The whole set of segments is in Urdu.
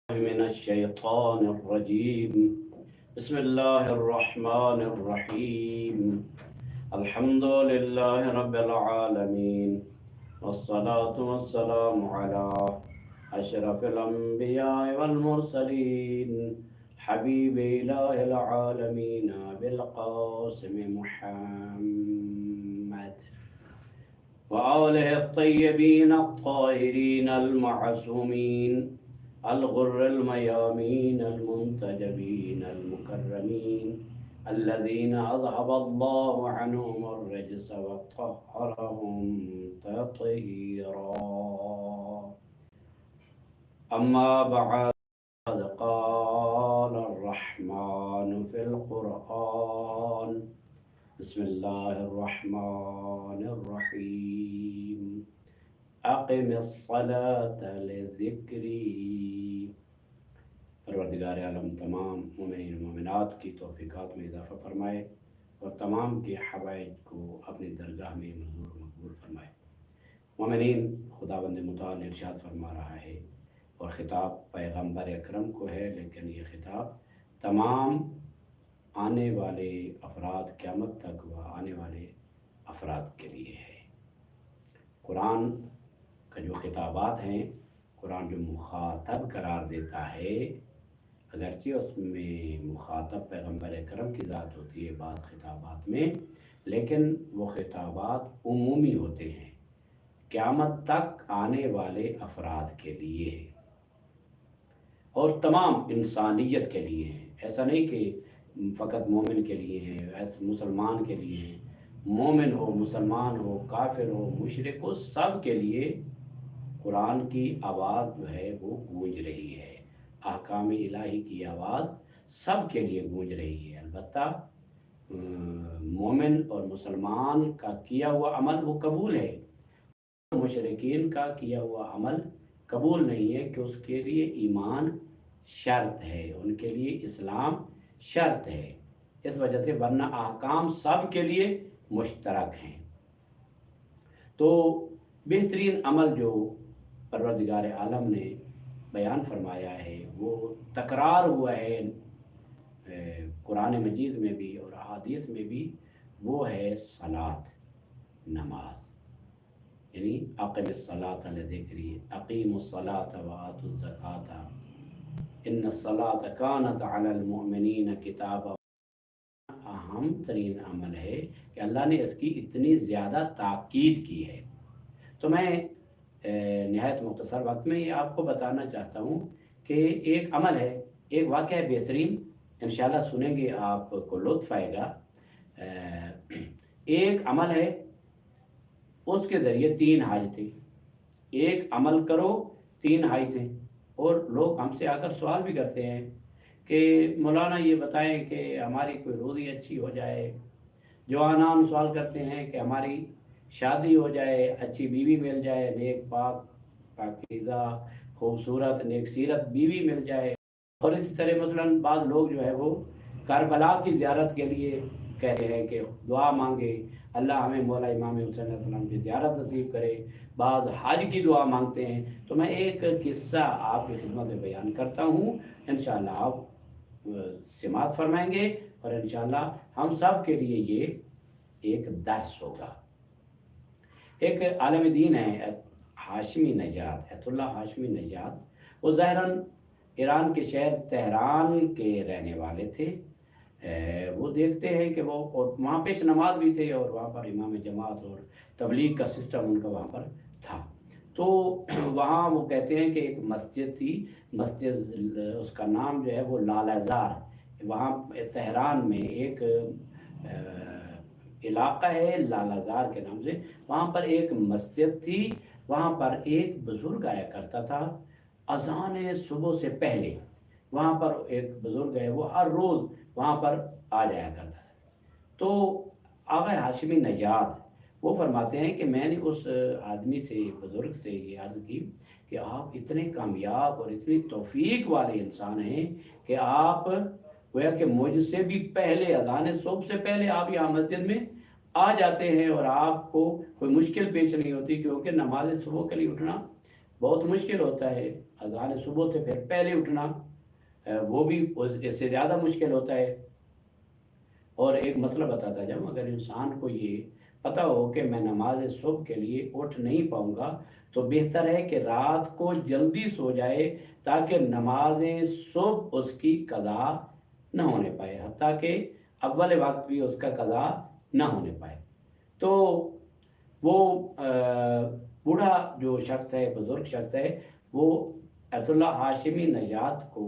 من الشيطان الرجيم. بسم الله الرحمن الرحيم. الحمد لله رب العالمين، والصلاة والسلام على أشرف الأنبياء والمرسلين، حبيب إله العالمين بالقاسم محمد وآله الطيبين الطاهرين المعصومين الغر الميامين المنتجبين المكرمين الذين أذهب الله عنهم الرجس وطهرهم تطهيرا. أما بعد، قال الرحمن في القرآن: بسم الله الرحمن الرحيم. اقم الصلاة لذکری. پروردگار عالم تمام مومنین و مومنات کی توفیقات میں اضافہ فرمائے اور تمام کے حوائج کو اپنی درگاہ میں منظور و مقبول فرمائے. مومنین، خداوند متعال ارشاد فرما رہا ہے، اور خطاب پیغمبر اکرم کو ہے، لیکن یہ خطاب تمام آنے والے افراد، قیامت تک و آنے والے افراد کے لیے ہے. قرآن کا جو خطابات ہیں، قرآن جو مخاطب قرار دیتا ہے، اگرچہ اس میں مخاطب پیغمبر اکرم کی ذات ہوتی ہے بعض خطابات میں، لیکن وہ خطابات عمومی ہوتے ہیں، قیامت تک آنے والے افراد کے لیے ہے اور تمام انسانیت کے لیے ہیں. ایسا نہیں کہ فقط مومن کے لیے ہیں، ایسے مسلمان کے لیے ہیں. مومن ہو، مسلمان ہو، کافر ہو، مشرک ہو، سب کے لیے قرآن کی آواز جو ہے وہ گونج رہی ہے. احکام الہی کی آواز سب کے لیے گونج رہی ہے. البتہ مومن اور مسلمان کا کیا ہوا عمل وہ قبول ہے، مشرکین کا کیا ہوا عمل قبول نہیں ہے، کہ اس کے لیے ایمان شرط ہے، ان کے لیے اسلام شرط ہے. اس وجہ سے ورنہ احکام سب کے لیے مشترک ہیں. تو بہترین عمل جو پروردگار عالم نے بیان فرمایا ہے، وہ تکرار ہوا ہے قرآن مجید میں بھی اور احادیث میں بھی، وہ ہے صلاۃ، نماز. یعنی اقم الصلاۃ لذکری، اقیموا الصلاۃ وآتوا الزکاۃ ان الصلاۃ کانت علی المؤمنین کتابا. اہم ترین عمل ہے کہ اللہ نے اس کی اتنی زیادہ تاکید کی ہے. تو میں نہایت مختصر وقت میں یہ آپ کو بتانا چاہتا ہوں کہ ایک عمل ہے، ایک واقعہ بہترین، انشاءاللہ سنیں گے آپ کو لطف آئے گا. ایک عمل ہے، اس کے ذریعے 3 حاجتیں. ایک عمل کرو 3 حاجتیں. اور لوگ ہم سے آ کر سوال بھی کرتے ہیں کہ مولانا یہ بتائیں کہ ہماری کوئی روزی اچھی ہو جائے. جوانان سوال کرتے ہیں کہ ہماری شادی ہو جائے، اچھی بیوی مل جائے، نیک پاک پاکیزہ خوبصورت نیک سیرت بیوی مل جائے. اور اسی طرح مثلاً بعض لوگ جو ہے وہ کربلا کی زیارت کے لیے کہہ رہے ہیں کہ دعا مانگے، اللہ ہمیں مولا امام حسین علیہ السلام کی زیارت نصیب کرے. بعض حج کی دعا مانگتے ہیں. تو میں ایک قصہ آپ کی خدمت میں بیان کرتا ہوں، انشاءاللہ آپ سماعت فرمائیں گے اور انشاءاللہ ہم سب کے لیے یہ ایک درس ہوگا. ایک عالم دین ہے ہاشمی نژاد، ایت اللہ ہاشمی نژاد. وہ ظاہراً ایران کے شہر تہران کے رہنے والے تھے. وہ دیکھتے ہیں کہ وہ اور وہاں پیش نماز بھی تھے، اور وہاں پر امام جماعت اور تبلیغ کا سسٹم ان کا وہاں پر تھا. تو وہاں وہ کہتے ہیں کہ ایک مسجد تھی، مسجد اس کا نام جو ہے وہ لال ازار. وہاں تہران میں ایک علاقہ ہے لال ازار کے نام سے، وہاں پر ایک مسجد تھی. وہاں پر ایک بزرگ آیا کرتا تھا اذان صبح سے پہلے. وہاں پر ایک بزرگ ہے، وہ ہر روز وہاں پر آ جایا کرتا تھا. تو آغا ہاشمی نژاد وہ فرماتے ہیں کہ میں نے اس آدمی سے، بزرگ سے یہ عرض کی کہ آپ اتنے کامیاب اور اتنی توفیق والے انسان ہیں کہ آپ گویا کہ مجھ سے بھی پہلے اذان صبح سے پہلے آپ یہاں مسجد میں آ جاتے ہیں، اور آپ کو کوئی مشکل پیش نہیں ہوتی، کیونکہ نماز صبح کے لیے اٹھنا بہت مشکل ہوتا ہے، اذان صبح سے پھر پہلے اٹھنا وہ بھی اس سے زیادہ مشکل ہوتا ہے۔ اور ایک مسئلہ بتاتا جاؤں، اگر انسان کو یہ پتہ ہو کہ میں نماز صبح کے لیے اٹھ نہیں پاؤں گا تو بہتر ہے کہ رات کو جلدی سو جائے تاکہ نماز صبح اس کی قضا نہ ہونے پائے، حتیٰ کہ اول وقت بھی اس کا قضا نہ ہونے پائے۔ تو وہ بوڑھا جو شخص ہے، بزرگ شخص ہے، وہ ایت اللہ ہاشمی نژاد کو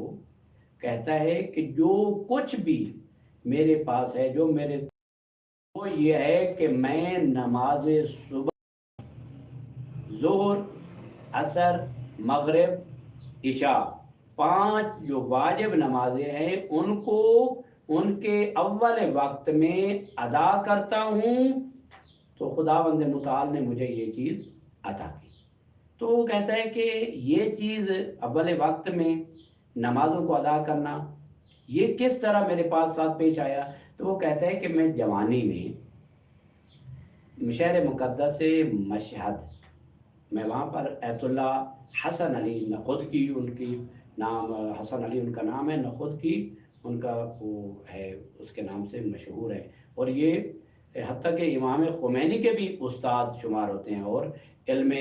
کہتا ہے کہ جو کچھ بھی میرے پاس ہے، جو میرے وہ یہ ہے کہ میں نماز صبح، ظہر، عصر، مغرب، عشاء، 5 جو واجب نمازیں ہیں ان کو ان کے اول وقت میں ادا کرتا ہوں، تو خداوند متعال نے مجھے یہ چیز عطا کی۔ تو وہ کہتا ہے کہ یہ چیز اول وقت میں نمازوں کو ادا کرنا یہ کس طرح میرے پاس ساتھ پیش آیا؟ تو وہ کہتا ہے کہ میں جوانی میں شہر مقدس مشہد میں وہاں پر ایت اللہ حسن علی نخودکی، ان کی نام حسن علی ان کا نام ہے، نخودکی ان کا وہ ہے، اس کے نام سے مشہور ہے، اور یہ حتیٰ کہ امام خمینی کے بھی استاد شمار ہوتے ہیں، اور علم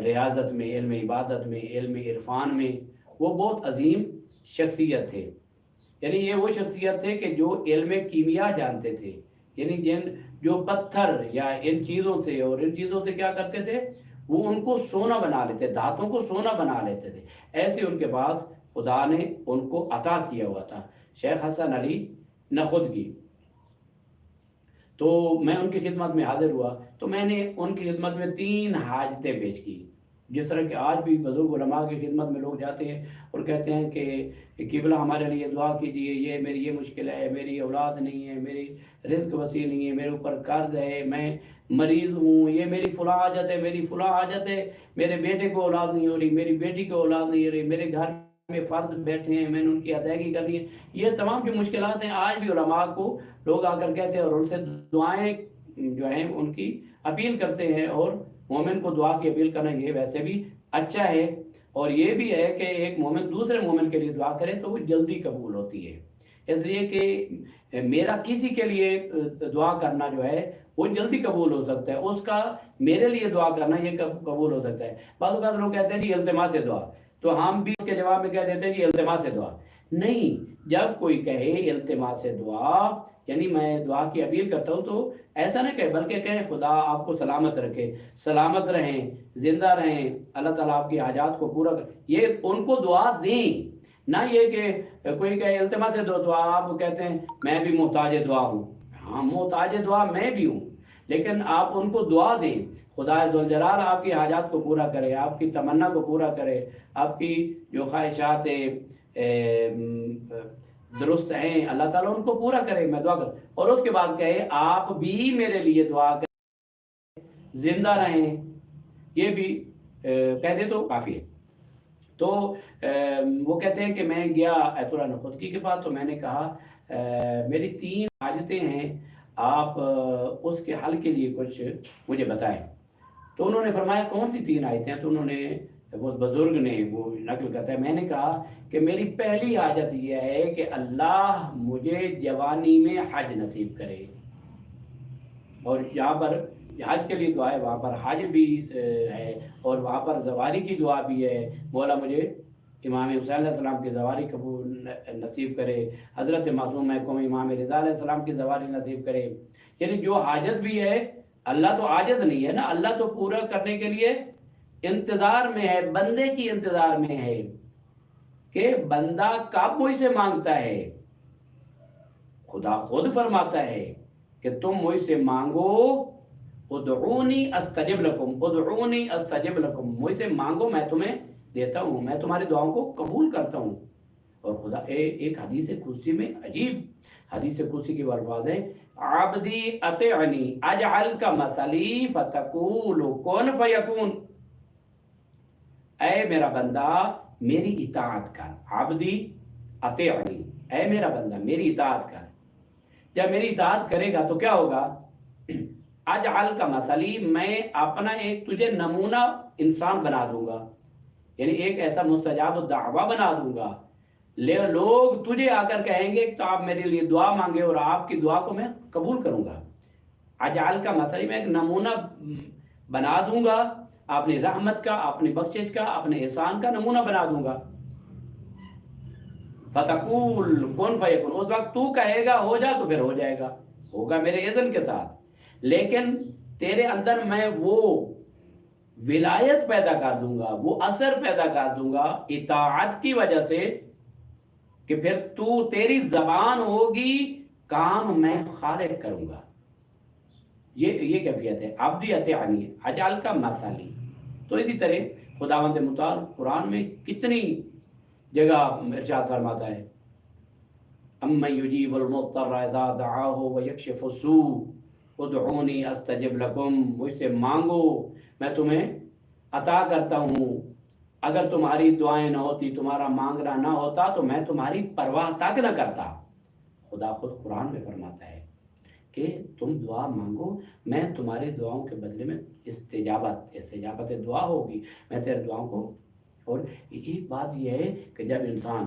ریاضت میں، علم عبادت میں، علم عرفان میں وہ بہت عظیم شخصیت تھے۔ یعنی یہ وہ شخصیت تھے کہ جو علم کیمیا جانتے تھے، یعنی جو پتھر یا ان چیزوں سے اور ان چیزوں سے کیا کرتے تھے، وہ ان کو سونا بنا لیتے، دھاتوں کو سونا بنا لیتے تھے، ایسے ان کے پاس خدا نے ان کو عطا کیا ہوا تھا، شیخ حسن علی نخودکی۔ تو میں ان کی خدمت میں حاضر ہوا، تو میں نے ان کی خدمت میں 3 حاجتیں پیش کی، جس طرح کہ آج بھی بزرگ علماء کی خدمت میں لوگ جاتے ہیں اور کہتے ہیں کہ قبلہ ہمارے لیے دعا کیجیے، یہ میری یہ مشکل ہے، میری اولاد نہیں ہے، میری رزق وسیع نہیں ہے، میرے اوپر قرض ہے، میں مریض ہوں، یہ میری فلاں حاجت ہے، میری فلاں حاجت ہے، میرے بیٹے کو اولاد نہیں ہو رہی، میری بیٹی کو اولاد نہیں ہو رہی، میرے گھر میں فرض بیٹھے ہیں، میں نے ان کی ادائیگی کرنی ہے۔ یہ تمام جو مشکلات ہیں آج بھی علماء کو لوگ آ کر کہتے ہیں اور ان سے دعائیں جو ہیں ان کی اپیل کرتے ہیں، اور مومن کو دعا کی اپیل کرنا یہ ویسے بھی اچھا ہے، اور یہ بھی ہے کہ ایک مومن دوسرے مومن کے لیے دعا کرے تو وہ جلدی قبول ہوتی ہے، اس لیے کہ میرا کسی کے لیے دعا کرنا جو ہے وہ جلدی قبول ہو سکتا ہے، اس کا میرے لیے دعا کرنا یہ قبول ہو سکتا ہے۔ بعض اوقات لوگ کہتے ہیں جی التماس دعا، تو ہم بھی اس کے جواب میں کہہ دیتے ہیں جی التماس دعا نہیں۔ جب کوئی کہے التماس دعا یعنی میں دعا کی اپیل کرتا ہوں، تو ایسا نہ کہے، بلکہ کہے خدا آپ کو سلامت رکھے، سلامت رہیں، زندہ رہیں، اللہ تعالیٰ آپ کی حاجات کو پورا کر، یہ ان کو دعا دیں، نہ یہ کہ کوئی کہے التماس دو تو آپ کہتے ہیں میں بھی محتاج دعا ہوں۔ ہاں محتاج دعا میں بھی ہوں، لیکن آپ ان کو دعا دیں، خدا ذوالجلال آپ کی حاجات کو پورا کرے، آپ کی تمنا کو پورا کرے، آپ کی جو خواہشات درست ہیں اللہ تعالیٰ ان کو پورا کرے، میں دعا کروں، اور اس کے بعد کہے آپ بھی میرے لیے دعا کریں، زندہ رہیں، یہ بھی کہہ دے تو کافی ہے۔ تو وہ کہتے ہیں کہ میں گیا ایت اللہ نخودکی کے پاس، تو میں نے کہا میری 3 حاجتیں ہیں، آپ اس کے حل کے لیے کچھ مجھے بتائیں۔ تو انہوں نے فرمایا کون سی 3 آیتیں ہیں؟ تو انہوں نے وہ بزرگ نے وہ نقل کرتا ہے، میں نے کہا کہ میری پہلی حاجت یہ ہے کہ اللہ مجھے جوانی میں حج نصیب کرے، اور یہاں پر حج کے لیے دعا ہے، وہاں پر حج بھی ہے، اور وہاں پر زواری کی دعا بھی ہے، مولا مجھے امام حسین علیہ السلام کی زواری قبول نصیب کرے، حضرت معصوم محکوم امام رضا علیہ السلام کی زواری نصیب کرے۔ یعنی جو حاجت بھی ہے، اللہ تو عاجز نہیں ہے نا، اللہ تو پورا کرنے کے لیے انتظار میں ہے، بندے کی انتظار میں ہے کہ بندہ کب مجھ سے مانگتا ہے۔ خدا خود فرماتا ہے کہ تم مجھ سے مانگو، ادعونی استجب لکم، ادعونی استجب لکم، مجھ سے مانگو میں تمہیں دیتا ہوں، میں تمہاری دعاؤں کو قبول کرتا ہوں۔ اور خدا ایک حدیث قدسی میں عجیب حدیث قدسی کے الفاظ ہیں، عبدی اطعنی اجعل کا مثلی فتقول کن فیکون، اے میرا بندہ میری اطاعت کر، عبدی اطعنی، اے میرا بندہ میری اطاعت کر، جب میری اطاعت کرے گا تو کیا ہوگا؟ اجعل کا مثلی، میں اپنا ایک تجھے نمونہ انسان بنا دوں گا، یعنی ایک ایسا مستجاب الدعوہ بنا دوں گا، لوگ تجھے آ کر کہیں گے تو آپ میرے لیے دعا مانگے اور آپ کی دعا کو میں قبول کروں گا۔ اجعل کا مثلی، میں ایک نمونہ بنا دوں گا، اپنی رحمت کا، اپنی بخشش کا، اپنے احسان کا نمونہ بنا دوں گا۔ فتقول کن فیکن، اس وقت تو کہے گا ہو جا تو پھر ہو جائے گا، ہوگا میرے اذن کے ساتھ، لیکن تیرے اندر میں وہ ولایت پیدا کر دوں گا، وہ اثر پیدا کر دوں گا اطاعت کی وجہ سے، کہ پھر تیری زبان ہوگی کام میں خالق کروں گا۔ یہ کیفیت ہے عبدی اطیعنی، اجعل کا مثلی۔ تو اسی طرح خداوند متعال قرآن میں کتنی جگہ ارشاد فرماتا ہے، امن یجیب المضطر اذا دعاہ ویکشف السوء ادعونی استجب لکم، مجھ سے مانگو میں تمہیں عطا کرتا ہوں، اگر تمہاری دعائیں نہ ہوتی، تمہارا مانگنا نہ ہوتا تو میں تمہاری پرواہ تک نہ کرتا۔ خدا خود قرآن میں فرماتا ہے کہ تم دعا مانگو، میں تمہاری دعاؤں کے بدلے میں استجابت دعا ہوگی، میں تیرے دعاؤں کو۔ اور ایک بات یہ ہے کہ جب انسان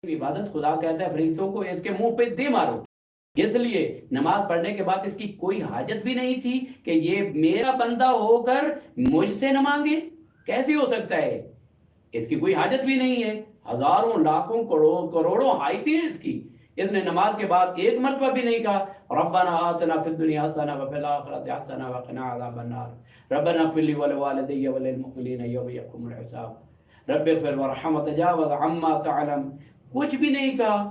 عبادت، خدا کہتا ہے فرشتوں کو اس کے منہ پہ دے مارو، اس لیے نماز پڑھنے کے بعد اس کی کوئی حاجت بھی نہیں تھی کہ یہ میرا بندہ ہو کر مجھ سے نہ مانگے، کیسے ہو سکتا ہے؟ اس کی کوئی حاجت بھی نہیں ہے، ہزاروں لاکھوں کروڑوں حاجتیں ہیں اس کی، اس نے نماز کے بعد ایک مرتبہ بھی نہیں کہا ربنا آتنا فی الدنیا حسنہ وفی الآخرۃ حسنہ وقنا عذاب النار ربنا اغفر لی ولوالدی وللمؤمنین یوم یقوم الحساب رب اغفر وارحم وتجاوز عما تعلم، کچھ بھی نہیں کہا،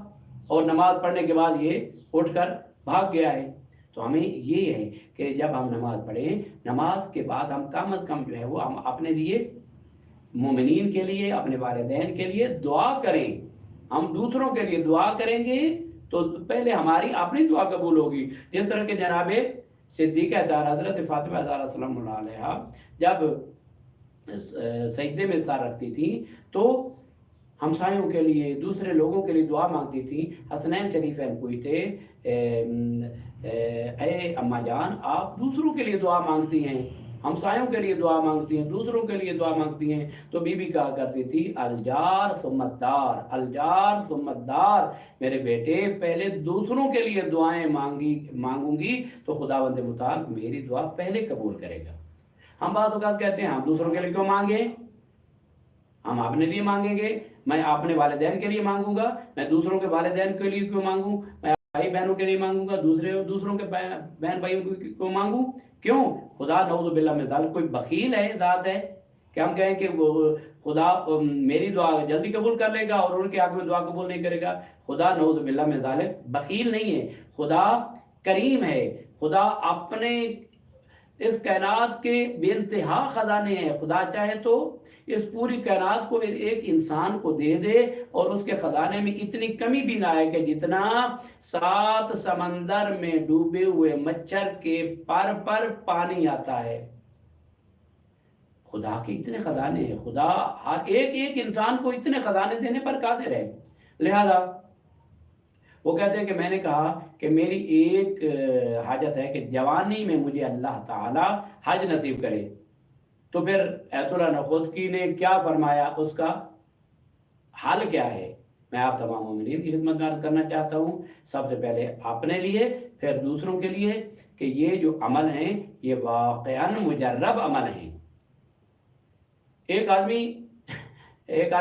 اور نماز پڑھنے کے بعد یہ اٹھ کر بھاگ گیا ہے۔ تو ہمیں یہ ہے کہ جب ہم نماز پڑھیں، نماز کے بعد ہم کم از کم جو ہے وہ ہم اپنے لیے، مومنین کے لیے، اپنے والدین کے لیے دعا کریں۔ ہم دوسروں کے لیے دعا کریں گے تو پہلے ہماری اپنی دعا قبول ہوگی، جس طرح کہ جناب صدیقہ طاہرہ حضرت فاطمہ زہرا سلام اللہ علیہا جب سجدے میں سر رکھتی تھی تو ہمسایوں کے لیے، دوسرے لوگوں کے لیے دعا مانگتی تھی۔ حسنین شریفین پوچھتے اے اماں جان، آپ دوسروں کے لیے دعا مانگتی ہیں، ہمسایوں کے لیے دعا مانگتی ہیں، دوسروں کے لیے دعا مانگتی ہیں، تو بی بی کہا کرتی تھی الجار ثم الدار، الجار ثم الدار، میرے بیٹے پہلے دوسروں کے لیے دعائیں مانگوں گی تو خداوند متعال میری دعا پہلے قبول کرے گا۔ ہم بعض اوقات کہتے ہیں ہم دوسروں کے لیے کیوں مانگیں، ہم اپنے لیے مانگیں گے، میں اپنے والدین کے لیے مانگوں گا، میں دوسروں کے والدین کے لیے کیوں مانگوں، میں بھائی بہنوں کے لیے مانگوں گا، دوسروں کے بہن بھائیوں کو کیوں مانگوں؟ کیوں؟ خدا نعوذ باللہ من ذالک کوئی بخیل ہے، ذات ہے کہ ہم کہیں کہ خدا میری دعا جلدی قبول کر لے گا اور ان کے حق میں دعا قبول نہیں کرے گا؟ خدا نعوذ باللہ من ذالک بخیل نہیں ہے، خدا کریم ہے، خدا اپنے اس کائنات کے بے انتہا خزانے ہیں، خدا چاہے تو اس پوری کائنات کو ایک انسان کو دے دے اور اس کے خزانے میں اتنی کمی بھی نہ آئے کہ جتنا 7 سمندر میں ڈوبے ہوئے مچھر کے پر پانی آتا ہے۔ خدا کے اتنے خزانے ہیں، خدا ہر ایک انسان کو اتنے خزانے دینے پر قادر ہے۔ لہذا وہ کہتے ہیں کہ میں نے کہا کہ میری ایک حاجت ہے کہ جوانی میں مجھے اللہ تعالی حج نصیب کرے، تو پھر ایت اللہ نخودکی نے کیا فرمایا، اس کا حل کیا ہے؟ میں آپ تمام مومنین کی خدمت میں عرض کرنا چاہتا ہوں، سب سے پہلے اپنے لیے پھر دوسروں کے لیے، کہ یہ جو عمل ہیں یہ واقعاً مجرب عمل ہیں۔ ایک آدمی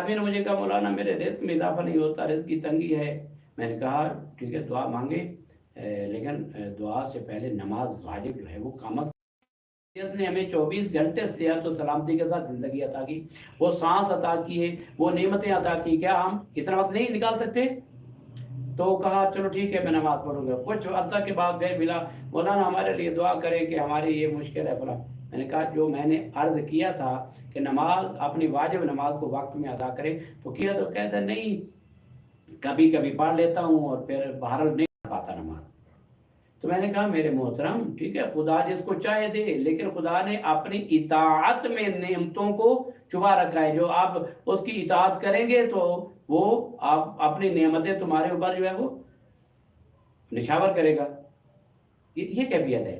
نے مجھے کہا مولانا میرے رزق میں اضافہ نہیں ہوتا، رزق کی تنگی ہے۔ میں نے کہا ٹھیک ہے دعا مانگے، لیکن دعا سے پہلے نماز واجب جو ہے وہ کام نے ہمیں 24 گھنٹے صحت و سلامتی کے ساتھ زندگی عطا کی، وہ سانس عطا کی ہے، وہ نعمتیں عطا کی، کیا ہم اتنا وقت نہیں نکال سکتے؟ تو کہا چلو ٹھیک ہے میں نماز پڑھوں گا۔ کچھ عرصہ کے بعد گئے ملا، مولانا ہمارے لیے دعا کریں کہ ہماری یہ مشکل ہے فلاں۔ میں نے کہا جو میں نے عرض کیا تھا کہ نماز، اپنی واجب نماز کو وقت میں ادا کرے تو کیا، تو کہتا نہیں کبھی کبھی پڑھ لیتا ہوں اور پھر بہرحال نہیں پڑھ پاتا نماز۔ تو میں نے کہا میرے محترم ٹھیک ہے خدا جس کو چاہے دے، لیکن خدا نے اپنی اطاعت میں نعمتوں کو چھپا رکھا ہے، جو آپ اس کی اطاعت کریں گے تو وہ آپ اپنی نعمتیں تمہارے اوپر جو ہے وہ نشاور کرے گا۔ یہ کیفیت ہے۔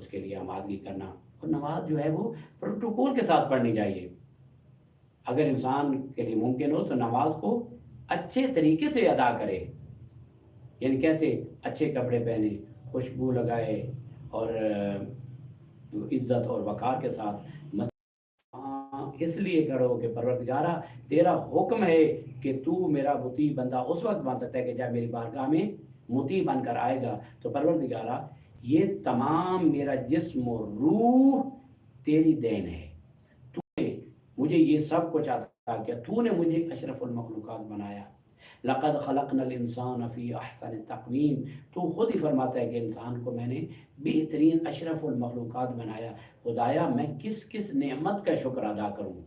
اس کے لیے آمادگی کرنا، اور نماز جو ہے وہ پروٹوکول کے ساتھ پڑھنی چاہیے۔ اگر انسان کے لیے ممکن ہو تو نماز کو اچھے طریقے سے ادا کرے، یعنی کیسے؟ اچھے کپڑے پہنے، خوشبو لگائے، اور عزت اور وقار کے ساتھ اس لیے کھڑو کہ پروردگارہ تیرا حکم ہے کہ تو میرا مطیع بندہ اس وقت بن سکتا ہے کہ جب میری بارگاہ میں مطیع بن کر آئے گا۔ تو پروردگارہ یہ تمام میرا جسم و روح تیری دین ہے، تو نے مجھے یہ سب کچھ عطا کیا، تو نے مجھے اشرف المخلوقات بنایا۔ لقد خلقنا الانسان فی احسن تقویم، تو خود ہی فرماتا ہے کہ انسان کو میں نے بہترین اشرف المخلوقات بنایا۔ خدایا میں کس کس نعمت کا شکر ادا کروں؟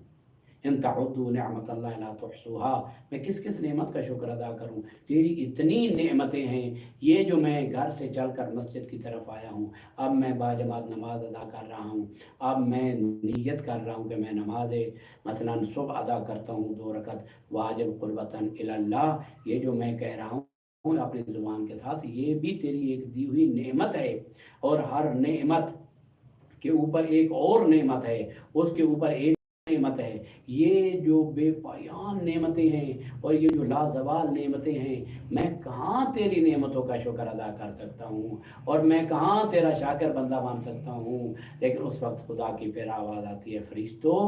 ان تعدوا نعمت اللہ لا تحصوها، میں کس کس نعمت کا شکر ادا کروں؟ تیری اتنی نعمتیں ہیں، یہ جو میں گھر سے چل کر مسجد کی طرف آیا ہوں، اب میں باجماعت نماز ادا کر رہا ہوں، اب میں نیت کر رہا ہوں کہ میں نماز مثلا صبح ادا کرتا ہوں 2 رکعت واجب قربتاً الی اللہ، یہ جو میں کہہ رہا ہوں اپنی زبان کے ساتھ، یہ بھی تیری ایک دی ہوئی نعمت ہے، اور ہر نعمت کے اوپر ایک اور نعمت ہے، اس کے اوپر ایک نعمت ہے۔ یہ جو بے پایان نعمتیں ہیں اور یہ جو لازوال نعمتیں ہیں، میں کہاں تیری نعمتوں کا شکر ادا کر سکتا ہوں، اور میں کہاں تیرا شاکر بندہ بن سکتا ہوں؟ لیکن اس وقت خدا کی پھر آواز آتی ہے، فرشتوں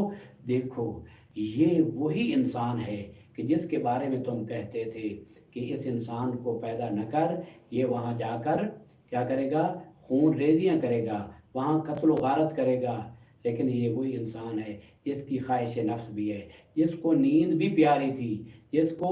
دیکھو یہ وہی انسان ہے کہ جس کے بارے میں تم کہتے تھے کہ اس انسان کو پیدا نہ کر، یہ وہاں جا کر کیا کرے گا؟ خون ریزیاں کرے گا، وہاں قتل و غارت کرے گا۔ لیکن یہ وہی انسان ہے جس کی خواہش نفس بھی ہے، جس کو نیند بھی پیاری تھی، جس کو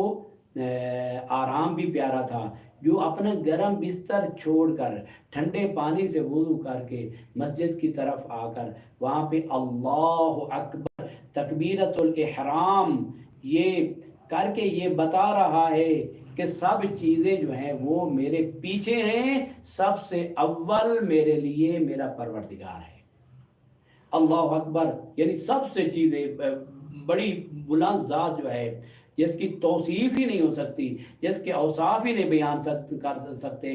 آرام بھی پیارا تھا، جو اپنا گرم بستر چھوڑ کر ٹھنڈے پانی سے وضو کر کے مسجد کی طرف آ کر وہاں پہ اللہ اکبر تکبیرۃ الاحرام یہ کر کے یہ بتا رہا ہے کہ سب چیزیں جو ہیں وہ میرے پیچھے ہیں، سب سے اول میرے لیے میرا پروردگار ہے۔ اللہ اکبر، یعنی سب سے چیزیں بڑی بلند ذات جو ہے، جس کی توصیف ہی نہیں ہو سکتی، جس کے اوصاف ہی نہیں بیان کر سکتے۔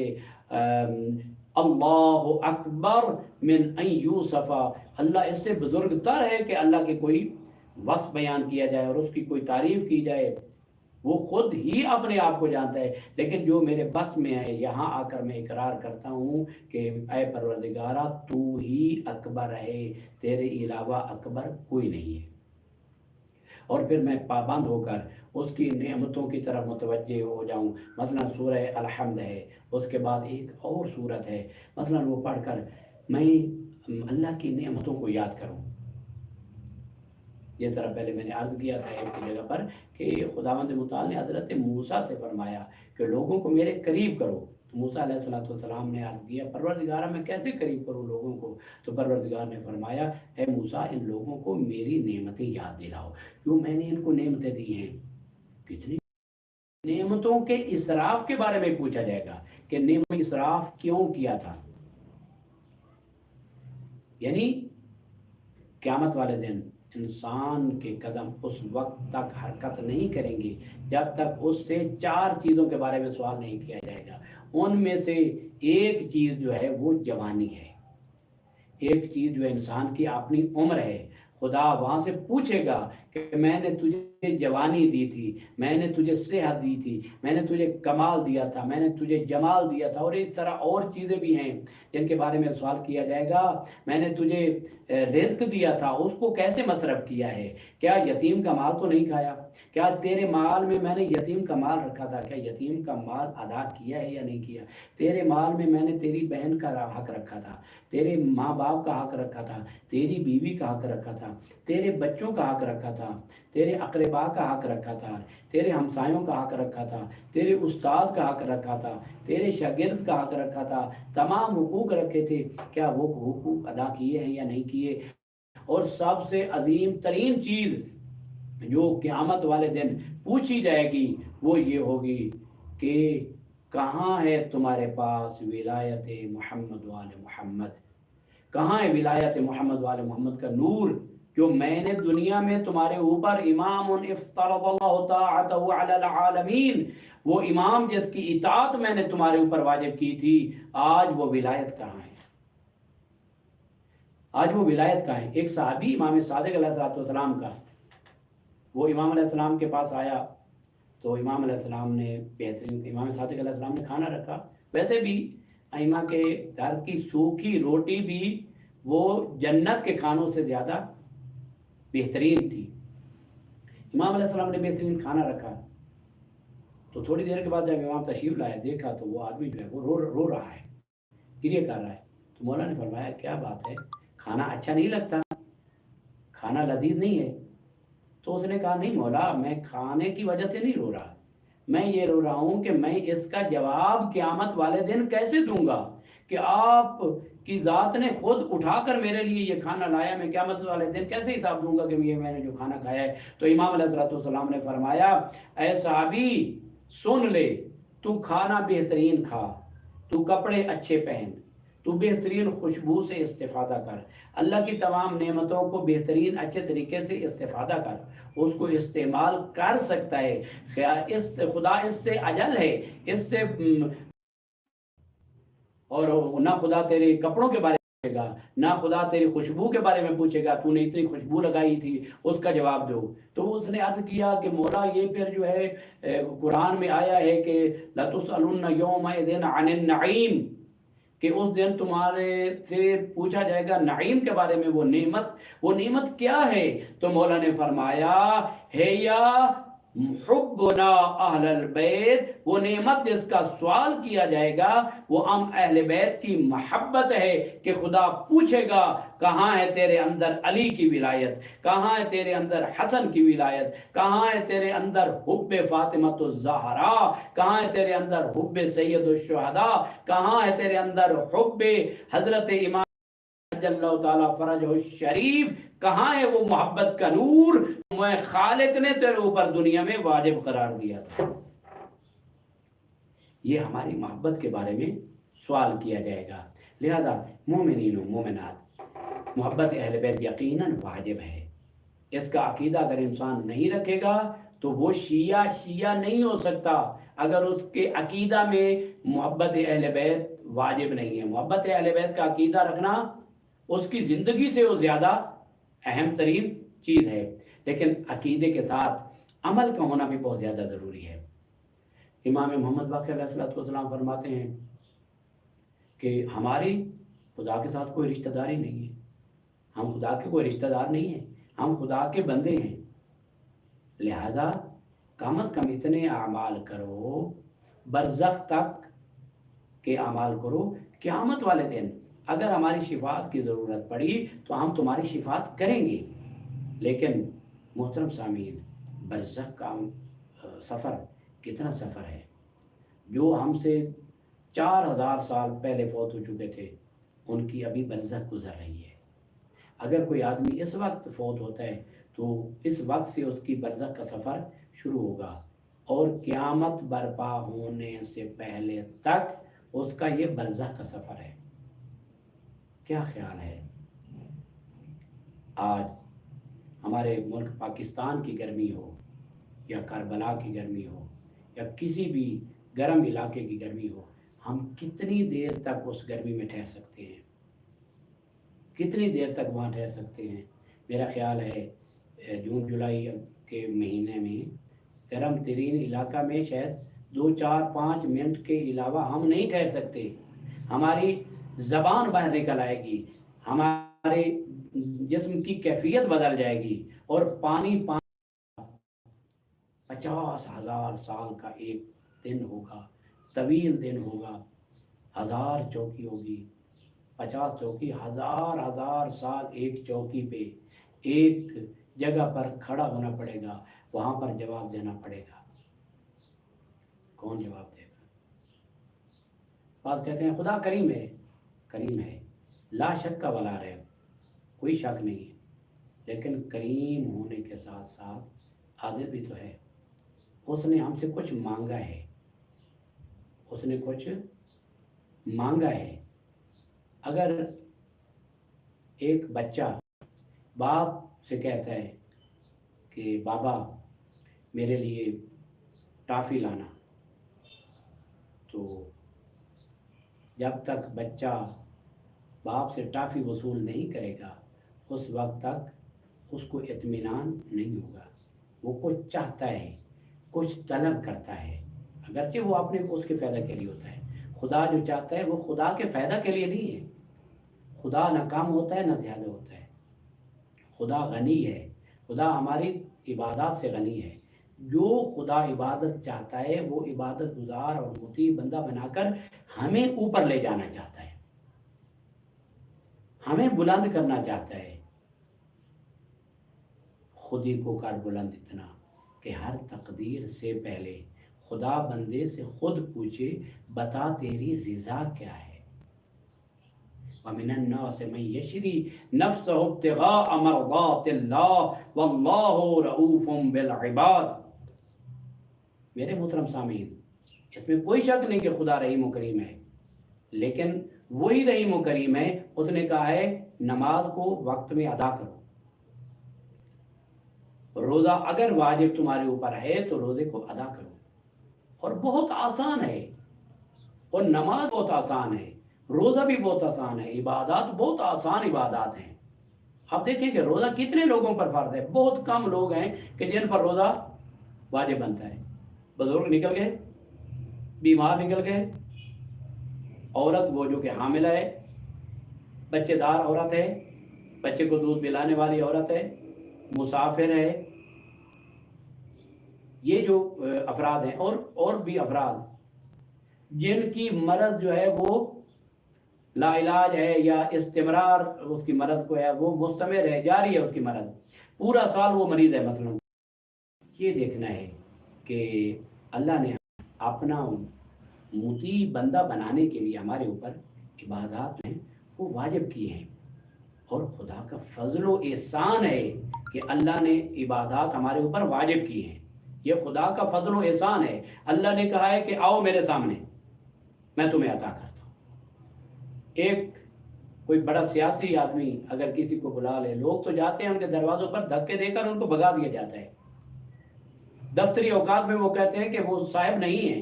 اللہ اکبر من ان یوصف، اللہ اس سے بزرگ تر ہے کہ اللہ کے کوئی وصف بیان کیا جائے اور اس کی کوئی تعریف کی جائے، وہ خود ہی اپنے آپ کو جانتا ہے۔ لیکن جو میرے بس میں ہے، یہاں آ کر میں اقرار کرتا ہوں کہ اے پروردگارہ تو ہی اکبر ہے، تیرے علاوہ اکبر کوئی نہیں ہے۔ اور پھر میں پابند ہو کر اس کی نعمتوں کی طرف متوجہ ہو جاؤں۔ مثلا سورہ الحمد ہے، اس کے بعد ایک اور سورت ہے، مثلا وہ پڑھ کر میں اللہ کی نعمتوں کو یاد کروں۔ جس طرح پہلے میں نے عرض کیا تھا ایک جگہ پر کہ خداوند متعال نے حضرت موسیٰ سے فرمایا کہ لوگوں کو میرے قریب کرو، تو موسیٰ علیہ السلام نے عرض کیا پروردگارہ میں کیسے قریب کروں لوگوں کو؟ تو پروردگار نے فرمایا اے موسیٰ ان لوگوں کو میری نعمتیں یاد دلاؤ، جو میں نے ان کو نعمتیں دی ہیں۔ کتنی نعمتوں کے اسراف کے بارے میں پوچھا جائے گا کہ نعمت اسراف کیوں کیا تھا؟ یعنی قیامت والے دن انسان کے قدم اس وقت تک حرکت نہیں کریں گے جب تک اس سے 4 چیزوں کے بارے میں سوال نہیں کیا جائے گا۔ ان میں سے ایک چیز جو ہے وہ جوانی ہے، ایک چیز جو انسان کی اپنی عمر ہے۔ خدا وہاں سے پوچھے گا کہ میں نے تجھے جوانی دی تھی، میں نے تجھے صحت دی تھی، میں نے تجھے کمال دیا تھا، میں نے تجھے جمال دیا تھا، اور اس طرح اور چیزیں بھی ہیں جن کے بارے میں سوال کیا جائے گا۔ میں نے تجھے رزق دیا تھا، اس کو کیسے مصرف کیا ہے؟ کیا یتیم کا مال تو نہیں کھایا؟ کیا تیرے مال میں نے یتیم کا مال رکھا تھا؟ کیا یتیم کا مال ادا کیا ہے یا نہیں کیا؟ تیرے مال میں نے تیری بہن کا حق رکھا تھا، تیرے ماں باپ کا حق رکھا تھا، تیری بیوی کا حق رکھا تھا، تیرے بچوں کا حق رکھا تھا، تیرے اقربا کا حق رکھا تھا، تیرے ہمسایوں کا حق رکھا تھا، تیرے استاد کا حق رکھا تھا، تیرے شاگرد کا حق رکھا تھا، تمام حقوق رکھے تھے، کیا وہ حقوق ادا کیے ہیں یا نہیں کیے؟ اور سب سے عظیم ترین چیز جو قیامت والے دن پوچھی جائے گی وہ یہ ہوگی کہ کہاں ہے تمہارے پاس ولایت محمد وآل محمد؟ کہاں ہے ولایت محمد وآل محمد کا نور جو میں نے دنیا میں تمہارے اوپر امام افترض اللہ طاعتہ علی العالمین، وہ امام جس کی اطاعت میں نے تمہارے اوپر واجب کی تھی، آج وہ ولایت کہاں ہے؟ آج وہ ولایت کا ہے. ایک صحابی امام صادق علیہ السلام کا، وہ امام علیہ السلام کے پاس آیا تو امام علیہ السلام نے بہترین، امام صادق علیہ السلام نے کھانا رکھا. ویسے بھی ائمہ کے گھر کی سوکھی روٹی بھی وہ جنت کے کھانوں سے زیادہ بہترین تھی. امام علیہ السلام نے بہترین کھانا رکھا تو تھوڑی دیر کے بعد جب امام تشریف لائے دیکھا تو وہ آدمی جو ہے وہ رو رہا ہے، گریہ کر رہا ہے. تو مولا نے فرمایا کیا بات ہے، کھانا اچھا نہیں لگتا، کھانا لذیذ نہیں ہے؟ تو اس نے کہا نہیں مولا، میں کھانے کی وجہ سے نہیں رو رہا، میں یہ رو رہا ہوں کہ میں اس کا جواب قیامت والے دن کیسے دوں گا کہ آپ کی ذات نے خود اٹھا کر میرے لیے یہ کھانا لایا، میں قیامت والے دن کیسے حساب دوں گا کہ یہ میں نے جو کھانا کھایا ہے. تو امام علیہ السلام نے فرمایا اے صحابی سن لے، تو کھانا بہترین کھا، تو کپڑے اچھے پہن، تو بہترین خوشبو سے استفادہ کر، اللہ کی تمام نعمتوں کو بہترین اچھے طریقے سے استفادہ کر، اس کو استعمال کر سکتا ہے. خدا اس سے اجل ہے، اس سے اور نہ خدا تیرے کپڑوں کے بارے میں پوچھے گا، نہ خدا تیری خوشبو کے بارے میں پوچھے گا، تو نے اتنی خوشبو لگائی تھی اس کا جواب دو. تو اس نے عرض کیا کہ مولا یہ پھر جو ہے قرآن میں آیا ہے کہ لَتُسْأَلُنَّ يَوْمَئِذٍ عَنِ النَّعِيمِ، کہ اس دن تمہارے سے پوچھا جائے گا نعیم کے بارے میں، وہ نعمت کیا ہے؟ تو مولا نے فرمایا ہے یا حبنا اہل البیت، وہ نعمت جس کا سوال کیا جائے گا وہ ہم اہل بیت کی محبت ہے کہ خدا پوچھے گا کہاں ہے تیرے اندر علی کی ولایت، کہاں ہے تیرے اندر حسن کی ولایت، کہاں ہے تیرے اندر حب فاطمۃ الزہرا، کہاں ہے تیرے اندر حب سید الشہداء، کہاں ہے تیرے اندر حب حضرت امام اللہ تعالیٰ فرج الشریف، کہاں ہے وہ محبت کا نور میں خالق نے تیرے اوپر دنیا میں واجب قرار دیا تھا. یہ ہماری محبت کے بارے میں سوال کیا جائے گا. لہذا مومنین و مومنات، محبت اہل بیت یقیناً واجب ہے. اس کا عقیدہ اگر انسان نہیں رکھے گا تو وہ شیعہ نہیں ہو سکتا اگر اس کے عقیدہ میں محبت اہل بیت واجب نہیں ہے. محبت اہل بیت کا عقیدہ رکھنا اس کی زندگی سے وہ زیادہ اہم ترین چیز ہے، لیکن عقیدے کے ساتھ عمل کا ہونا بھی بہت زیادہ ضروری ہے. امام محمد باقر علیہ السلام فرماتے ہیں کہ ہماری خدا کے ساتھ کوئی رشتہ داری نہیں ہے، ہم خدا کے کوئی رشتہ دار نہیں ہیں، ہم خدا کے بندے ہیں. لہذا کم از کم اتنے اعمال کرو، برزخ تک کے اعمال کرو، قیامت والے دن اگر ہماری شفاعت کی ضرورت پڑی تو ہم تمہاری شفاعت کریں گے. لیکن محترم سامعین، برزخ کا سفر کتنا سفر ہے. جو ہم سے 4000 سال پہلے فوت ہو چکے تھے ان کی ابھی برزخ گزر رہی ہے. اگر کوئی آدمی اس وقت فوت ہوتا ہے تو اس وقت سے اس کی برزخ کا سفر شروع ہوگا اور قیامت برپا ہونے سے پہلے تک اس کا یہ برزخ کا سفر ہے. کیا خیال ہے آج ہمارے ملک پاکستان کی گرمی ہو یا کربلا کی گرمی ہو یا کسی بھی گرم علاقے کی گرمی ہو، ہم کتنی دیر تک اس گرمی میں ٹھہر سکتے ہیں، کتنی دیر تک وہاں ٹھہر سکتے ہیں؟ میرا خیال ہے جون جولائی کے مہینے میں گرم ترین علاقہ میں شاید 2-4-5 منٹ کے علاوہ ہم نہیں ٹھہر سکتے. ہماری زبان باہر نکل آئے گی، ہمارے جسم کی کیفیت بدل جائے گی اور پانی 50,000 سال کا ایک دن ہوگا، طویل دن ہوگا. 1000 چوکی ہوگی، 50 چوکی، ہزار سال ایک چوکی پہ ایک جگہ پر کھڑا ہونا پڑے گا، وہاں پر جواب دینا پڑے گا. کون جواب دے گا؟ بعض کہتے ہیں خدا کریم ہے، کریم ہے، لا شک کا ولا ریب، کوئی شک نہیں ہے، لیکن کریم ہونے کے ساتھ ساتھ عادل بھی تو ہے. اس نے ہم سے کچھ مانگا ہے، اس نے کچھ مانگا ہے. اگر ایک بچہ باپ سے کہتا ہے کہ بابا میرے لیے ٹافی لانا، تو جب تک بچہ باپ سے ٹافی وصول نہیں کرے گا اس وقت تک اس کو اطمینان نہیں ہوگا۔ وہ کچھ چاہتا ہے، کچھ طلب کرتا ہے، اگرچہ وہ اپنے اس کے فائدہ کے لیے ہوتا ہے۔ خدا جو چاہتا ہے وہ خدا کے فائدہ کے لیے نہیں ہے۔ خدا نہ کم ہوتا ہے نہ زیادہ ہوتا ہے۔ خدا غنی ہے، خدا ہماری عبادات سے غنی ہے۔ جو خدا عبادت چاہتا ہے وہ عبادت گزار اور مطیع بندہ بنا کر ہمیں اوپر لے جانا چاہتا ہے، ہمیں بلند کرنا چاہتا ہے۔ خود ہی کو کر بلند اتنا کہ ہر تقدیر سے پہلے خدا بندے سے خود پوچھے بتا تیری رضا کیا ہے۔ وَمِنَ النَّاسِ مَن يَشْرِي نَفْسَهُ ابْتِغَاءَ مَرْضَاتِ اللَّهِ وَاللَّهُ رَءُوفٌ بِالْعِبَادِ۔ میرے محترم سامعین، اس میں کوئی شک نہیں کہ خدا رحیم و کریم ہے، لیکن وہی رحیم و کریم ہے، اس نے کہا ہے نماز کو وقت میں ادا کرو۔ روزہ اگر واجب تمہارے اوپر ہے تو روزے کو ادا کرو، اور بہت آسان ہے، اور نماز بہت آسان ہے، روزہ بھی بہت آسان ہے، عبادات بہت آسان عبادات ہیں۔ آپ دیکھیں کہ روزہ کتنے لوگوں پر فرض ہے، بہت کم لوگ ہیں کہ جن پر روزہ واجب بنتا ہے۔ بزرگ نکل گئے، بیمار نکل گئے، عورت وہ جو کہ حاملہ ہے، بچے دار عورت ہے، بچے کو دودھ پلانے والی عورت ہے، مسافر ہے، یہ جو افراد ہیں، اور بھی افراد جن کی مرض جو ہے وہ لا علاج ہے یا استمرار اس کی مرض کو ہے، وہ مستمر ہے، جاری ہے اس کی مرض، پورا سال وہ مریض ہے مثلا۔ یہ دیکھنا ہے کہ اللہ نے اپنا مطیع بندہ بنانے کے لیے ہمارے اوپر عبادات ہیں وہ واجب کی ہیں، اور خدا کا فضل و احسان ہے کہ اللہ نے عبادات ہمارے اوپر واجب کی ہیں۔ یہ خدا کا فضل و احسان ہے۔ اللہ نے کہا ہے کہ آؤ میرے سامنے، میں تمہیں عطا کرتا ہوں۔ ایک کوئی بڑا سیاسی آدمی اگر کسی کو بلا لے، لوگ تو جاتے ہیں ان کے دروازوں پر دھکے دے کر ان کو بھگا دیا جاتا ہے۔ دفتری اوقات میں وہ کہتے ہیں کہ وہ صاحب نہیں ہیں،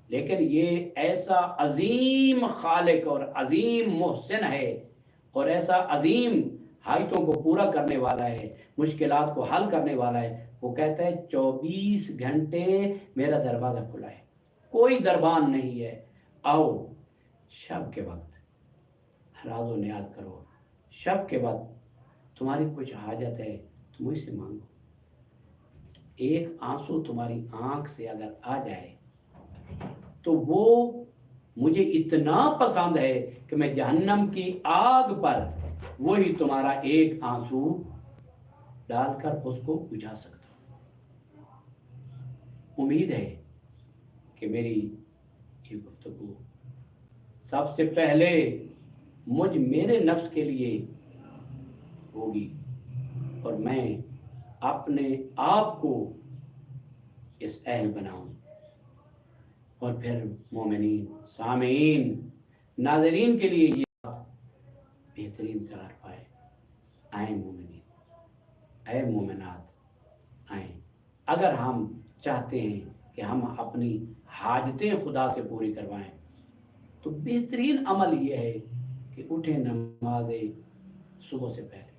لیکن یہ ایسا عظیم خالق اور عظیم محسن ہے، اور ایسا عظیم حاجتوں کو پورا کرنے والا ہے، مشکلات کو حل کرنے والا ہے۔ وہ کہتا ہے 24 گھنٹے میرا دروازہ کھلا ہے، کوئی دربان نہیں ہے، آؤ شب کے وقت راز و نیاز کرو، شب کے وقت تمہاری کچھ حاجت ہے تو مجھ سے مانگو۔ ایک آنسو تمہاری آنکھ سے اگر آ جائے تو وہ مجھے اتنا پسند ہے کہ میں جہنم کی آگ پر وہی تمہارا ایک آنسو ڈال کر اس کو بجھا سکتا ہوں۔ امید ہے کہ میری یہ گفتگو سب سے پہلے میرے نفس کے لیے ہوگی، اور میں اپنے آپ کو اس اہل بناؤں، اور پھر مومنین، سامعین، ناظرین کے لیے یہ بات بہترین قرار پائے۔ آئیں مومنین، اے مومنات آئیں۔ اگر ہم چاہتے ہیں کہ ہم اپنی حاجتیں خدا سے پوری کروائیں تو بہترین عمل یہ ہے کہ اٹھیں نماز صبح سے پہلے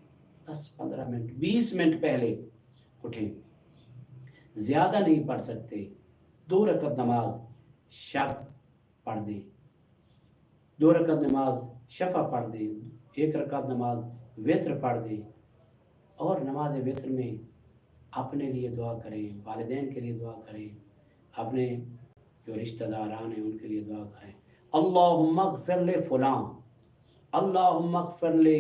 10-15 منٹ 20 منٹ پہلے اٹھیں، زیادہ نہیں پڑھ سکتے، 2 رکعت نماز شب پڑھ دیں، 2 رکعت نماز شفع پڑھ دیں، 1 رکعت نماز وتر پڑھ دیں، اور نماز وتر میں اپنے لیے دعا کریں، والدین کے لیے دعا کریں، اپنے جو رشتہ داران ہیں ان کے لیے دعا کریں۔ اللہم اغفر لے فلاں، اللہم اغفر لے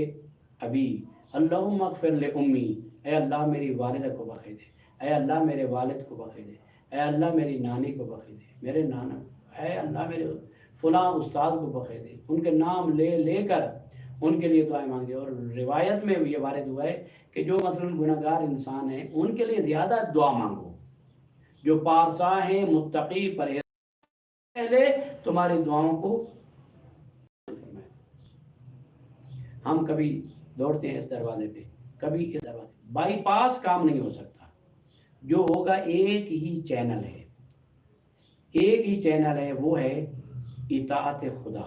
ابی، اللہم اغفر لے امی، اے اللہ میری والدہ کو بخش دے، اے اللہ میرے والد کو بخش دے، اے اللہ میری نانی کو بخش دے، میرے نانا، اے اللہ میرے فلاں استاد کو بخش دے۔ ان کے نام لے لے کر ان کے لیے دعائیں مانگے۔ اور روایت میں یہ وارد ہوا ہے کہ جو مثلا گناہگار انسان ہیں ان کے لیے زیادہ دعا مانگو، جو پارسا ہیں، متقی، پرہیزگار، پہلے تمہاری دعاؤں کو ہم کبھی دوڑتے ہیں اس دروازے پہ، کبھی اس دروازے پہ، بائی پاس کام نہیں ہو سکتا۔ جو ہوگا ایک ہی چینل ہے، ایک ہی چینل ہے، وہ ہے اطاعت خدا۔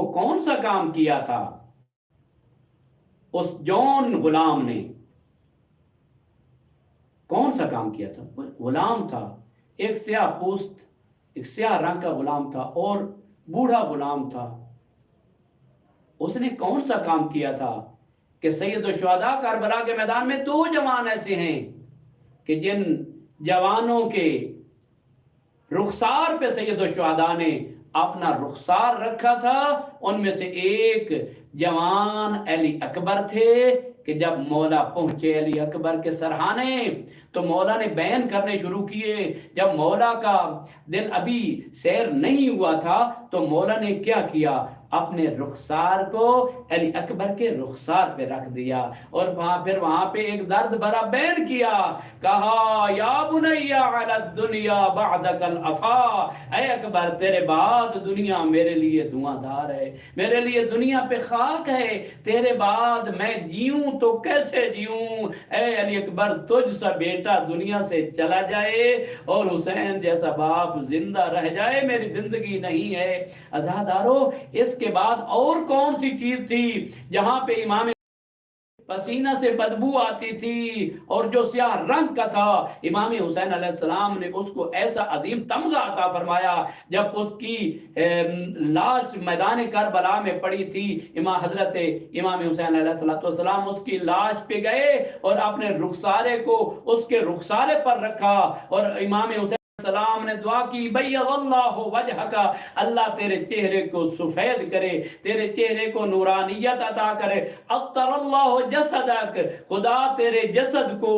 وہ کون سا کام کیا تھا اس جون غلام نے؟ کون سا کام کیا تھا؟ غلام تھا، ایک سیاہ پوست، ایک سیاہ رنگ کا غلام تھا اور بوڑھا غلام تھا۔ اس نے کون سا کام کیا تھا کہ سید الشہداء کربلا کے میدان میں 2 جوان ایسے ہیں کہ جن جوانوں کے رخسار پہ سید الشہداء نے اپنا رخسار رکھا تھا، ان میں سے ایک جوان علی اکبر تھے کہ جب مولا پہنچے علی اکبر کے سرہانے تو مولا نے بیان کرنے شروع کیے۔ جب مولا کا دل ابھی سیر نہیں ہوا تھا تو مولا نے کیا کیا؟ اپنے رخسار کو علی اکبر کے رخسار پہ رکھ دیا اور وہاں پہ ایک درد بھرا بیان کیا، کہا یا بنی علی الدنیا بعدک الافا، اے اکبر تیرے بعد دنیا میرے لیے دعا دار ہے، میرے لیے دنیا پہ خاک ہے، تیرے بعد میں جیوں تو کیسے جیوں؟ اے علی اکبر تجھ سا بیٹا دنیا سے چلا جائے اور حسین جیسا باپ زندہ رہ جائے میری زندگی نہیں ہے۔ عزادارو، اس کے بعد اور کون سی چیز تھی جہاں پہ امام پسینہ سے بدبو آتی تھی اور جو سیاہ رنگ کا تھا؟ امام حسین علیہ السلام نے اس کو ایسا عظیم تمغہ عطا فرمایا جب اس کی لاش میدان کربلا میں پڑی تھی، حضرت امام حسین علیہ السلام اس کی لاش پہ گئے اور اپنے رخسارے کو اس کے رخسارے پر رکھا اور امام حسین السلام نے دعا کی، بیض اللہ وجہ کا، اللہ تیرے چہرے کو سفید کرے، تیرے چہرے کو نورانیت عطا کرے، اطر اللہ جسدک، خدا تیرے جسد کو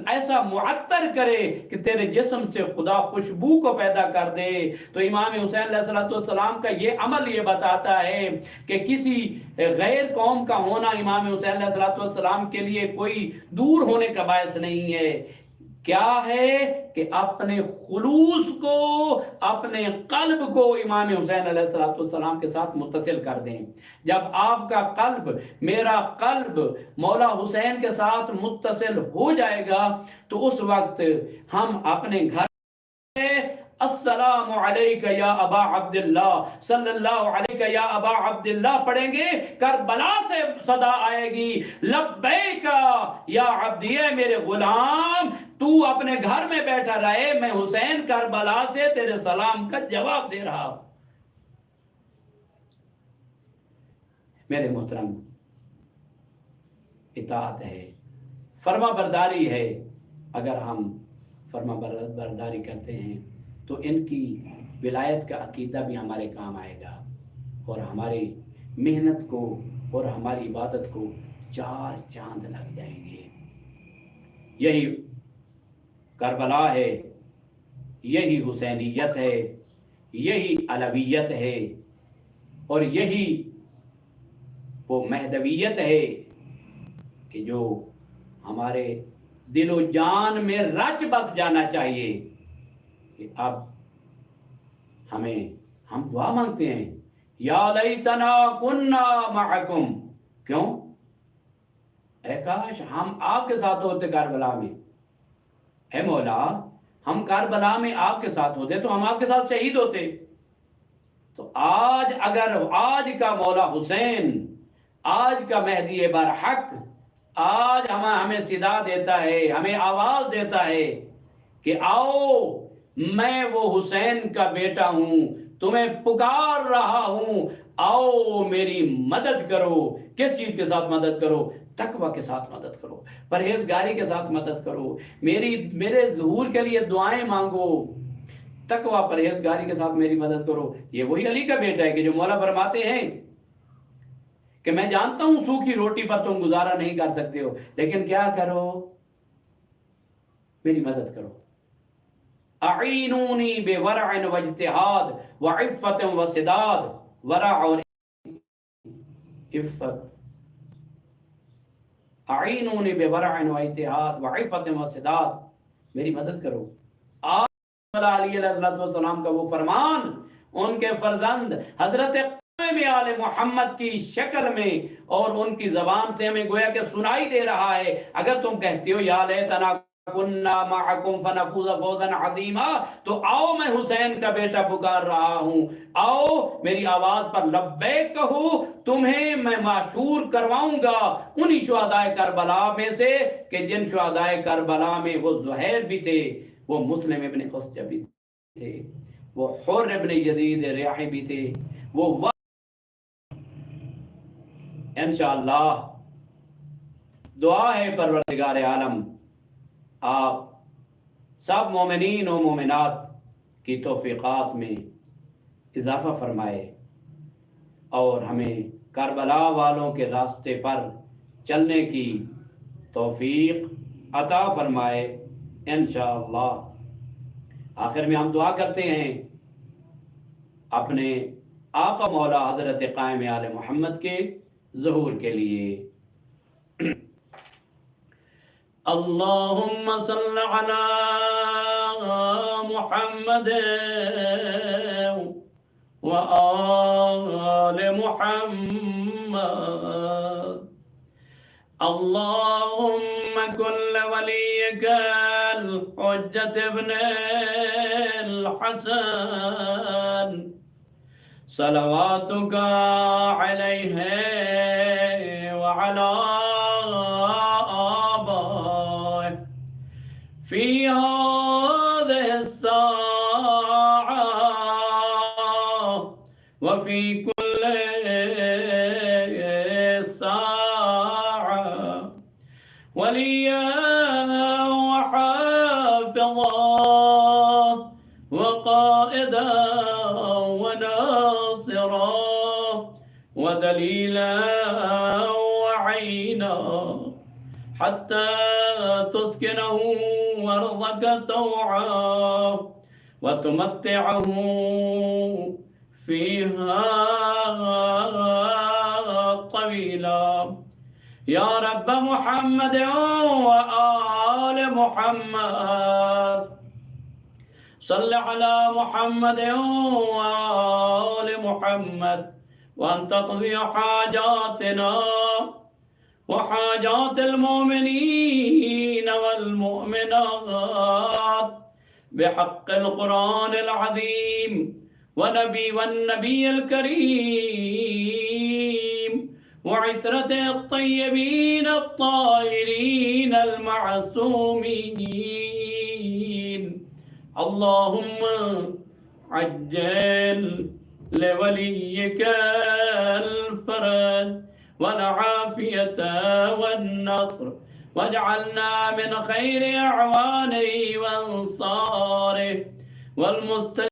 ایسا معطر کرے کہ تیرے جسم سے خدا خوشبو کو پیدا کر دے۔ تو امام حسین علیہ السلام کا یہ عمل یہ بتاتا ہے کہ کسی غیر قوم کا ہونا امام حسین علیہ السلام کے لیے کوئی دور ہونے کا باعث نہیں ہے۔ کیا ہے کہ اپنے خلوص کو، اپنے قلب کو امام حسین علیہ السلام کے ساتھ متصل کر دیں۔ جب آپ کا قلب، میرا قلب مولا حسین کے ساتھ متصل ہو جائے گا تو اس وقت ہم اپنے گھر السلام علیکہ یا ابا عبداللہ، صلی اللہ علیکہ یا ابا عبداللہ پڑھیں گے، کربلا سے صدا آئے گی، لبیکہ یا عبدی، میرے غلام تو اپنے گھر میں بیٹھا رہے، میں حسین کربلا سے تیرے سلام کا جواب دے رہا۔ میرے محترم، اطاعت ہے، فرما برداری ہے۔ اگر ہم فرما برداری کرتے ہیں تو ان کی ولایت کا عقیدہ بھی ہمارے کام آئے گا اور ہماری محنت کو اور ہماری عبادت کو 4 چاند لگ جائیں گے۔ یہی کربلا ہے، یہی حسینیت ہے، یہی علویت ہے اور یہی وہ مہدویت ہے کہ جو ہمارے دل و جان میں رچ بس جانا چاہیے کہ اب ہم دعا مانگتے ہیں، یا لیتنا کننا معکم، کیوں؟ اے کاش ہم آپ کے ساتھ ہوتے کربلا میں، اے مولا ہم کربلا میں آپ کے ساتھ ہوتے تو ہم آپ کے ساتھ شہید ہوتے۔ تو آج اگر آج کا مولا حسین، آج کا مہدی برحق آج ہمیں صدا دیتا ہے، ہمیں آواز دیتا ہے کہ آؤ میں وہ حسین کا بیٹا ہوں، تمہیں پکار رہا ہوں، آؤ میری مدد کرو۔ کس چیز کے ساتھ مدد کرو؟ تقوی کے ساتھ مدد کرو، پرہیزگاری کے ساتھ مدد کرو، میرے ظہور کے لیے دعائیں مانگو، تقوی پرہیزگاری کے ساتھ میری مدد کرو۔ یہ وہی علی کا بیٹا ہے کہ جو مولا فرماتے ہیں کہ میں جانتا ہوں سوکھی روٹی پر تم گزارا نہیں کر سکتے ہو، لیکن کیا کرو؟ میری مدد کرو۔ اعینونی بورع واجتہاد وعفت وسداد، ورع اور عفت، اعینونی بورع واجتہاد وعفت وسداد، میری مدد کرو۔ آج علی علیہ السلام کا وہ فرمان ان کے فرزند حضرت آل محمد کی شکل میں اور ان کی زبان سے ہمیں گویا کہ سنائی دے رہا ہے۔ اگر تم کہتے ہو یا لیتنا کننا معکم فنفوز فوزا عظیما، تو آؤ میں حسین کا بیٹا پکار رہا ہوں، آؤ میری آواز پر لبیک کہو، تمہیں میں معشور کرواؤں گا انہی شہدائے کربلا میں سے کہ جن شہدائے کربلا میں وہ زہیر بھی تھے، وہ مسلم ابن خسجہ بھی تھے، وہ حر ابن یزید ریاحی بھی تھے، وہ انشاءاللہ دعا ہے پروردگار عالم آپ سب مومنین و مومنات کی توفیقات میں اضافہ فرمائے اور ہمیں کربلا والوں کے راستے پر چلنے کی توفیق عطا فرمائے انشاءاللہ۔ آخر میں ہم دعا کرتے ہیں اپنے آقا مولا حضرت قائم آل محمد کے ظہور کے لیے۔ اللہم صل علی محمد وآل محمد، اللہم کل ولیک الحجت ابن الحسن صلواتک علیہ وعلا آبائه فی هذه الساعة وفي كل ساعة وليا وحافظا وقائدا وناصرا ودليلا وعينا حتى تسكنه أرضك طوعا وتمتعه فيها طويلا، يا رب محمد وآل محمد صل على محمد وآل محمد وأن تقضي حاجاتنا وحاجات المؤمنين والمؤمنات بحق القرآن العظيم والنبي الكريم وعترة الطيبين الطاهرين المعصومين، اللهم عجل لوليك الفرج والعافية والنصر، واجعلنا من خير أعوانه وأنصاره والمستجاب